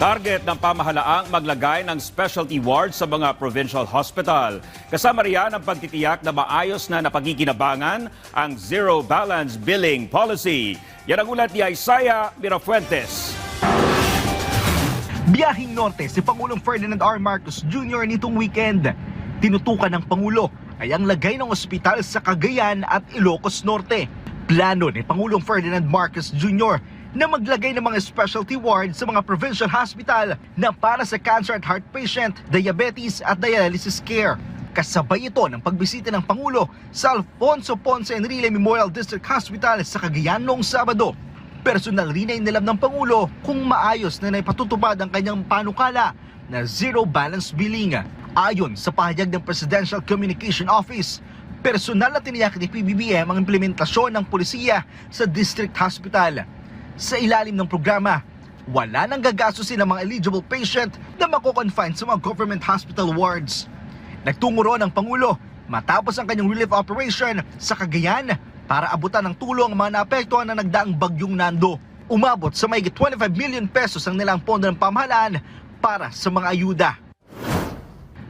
Target ng pamahalaang maglagay ng specialty ward sa mga provincial hospital. Kasama riyan ang pagtitiyak na maayos na napagkikinabangan ang zero balance billing policy. Yan ang ulat ni Isaiah Mirafuentes. Biyahing norte si Pangulong Ferdinand R. Marcos Jr. nitong weekend. Tinutukan ng Pangulo ay ang lagay ng ospital sa Cagayan at Ilocos Norte. Plano ni Pangulong Ferdinand Marcos Jr. na maglagay ng mga specialty ward sa mga provincial hospital na para sa cancer at heart patient, diabetes at dialysis care. Kasabay ito ng pagbisita ng Pangulo sa Alfonso Ponce Enrile Memorial District Hospital sa Cagayan noong Sabado. Personal rin ay nilam ng Pangulo kung maayos na naipatutupad ang kanyang panukala na zero balance billing. Ayon sa pahayag ng Presidential Communication Office, personal na tiniyak ni PBBM ang implementasyon ng polisiya sa district hospital. Sa ilalim ng programa, wala nang gagastusin ng mga eligible patient na mako-confine sa mga government hospital wards. Nagtungo ron ang Pangulo matapos ang kanyang relief operation sa Cagayan para abutan ng tulong ang mga naapektuhan na nagdaang bagyong Nando. Umabot sa mahigit 25 million pesos ang nilang pondo ng pamahalaan para sa mga ayuda.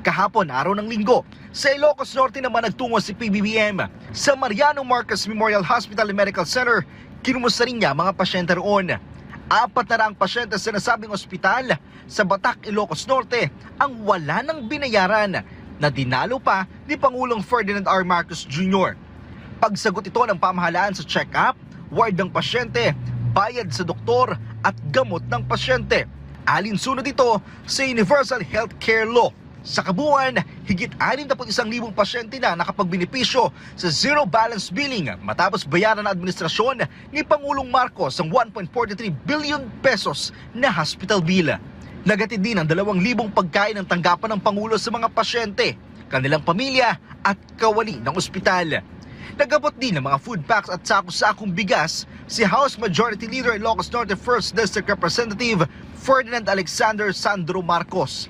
Kahapon, araw ng Linggo, sa Ilocos Norte naman nagtungo si PBBM sa Mariano Marcos Memorial Hospital and Medical Center. Kinumusta rin niya mga pasyente roon. 4 na raang pasyente sa nasabing ospital sa Batac, Ilocos Norte ang wala nang binayaran na dinalo pa ni Pangulong Ferdinand R. Marcos Jr. Pagsagot ito ng pamahalaan sa check-up, ward ng pasyente, bayad sa doktor at gamot ng pasyente. Alinsunod ito sa Universal Healthcare Law. Sa kabuuan, higit 61,000 pasyente na nakapagbenepisyo sa zero balance billing matapos bayaran ng administrasyon ni Pangulong Marcos ang 1.43 billion pesos na hospital bill. Nagatid din ang 2,000 pagkain ng tanggapan ng Pangulo sa mga pasyente, kanilang pamilya at kawani ng ospital. Nagabot din ng mga food packs at sako-sakong bigas si House Majority Leader Ilocos Norte 1st District Representative Ferdinand Alexander Sandro Marcos.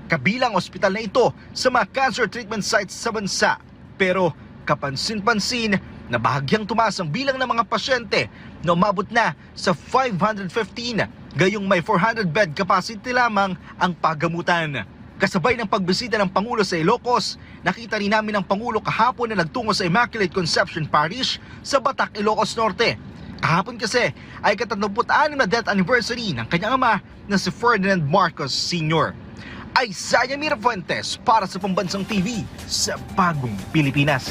Kabilang ospital na ito sa mga cancer treatment sites sa bansa. Pero kapansin-pansin na bahagyang tumaas ang bilang ng mga pasyente na umabot na sa 515, gayong may 400 bed capacity lamang ang pagamutan. Kasabay ng pagbisita ng Pangulo sa Ilocos, nakita rin namin ang Pangulo kahapon na nagtungo sa Immaculate Conception Parish sa Batac, Ilocos Norte. Kahapon kasi ay 36 na death anniversary ng kanyang ama na si Ferdinand Marcos Sr. Isaiah Mirafuentes para sa Pambansang TV sa Bagong Pilipinas.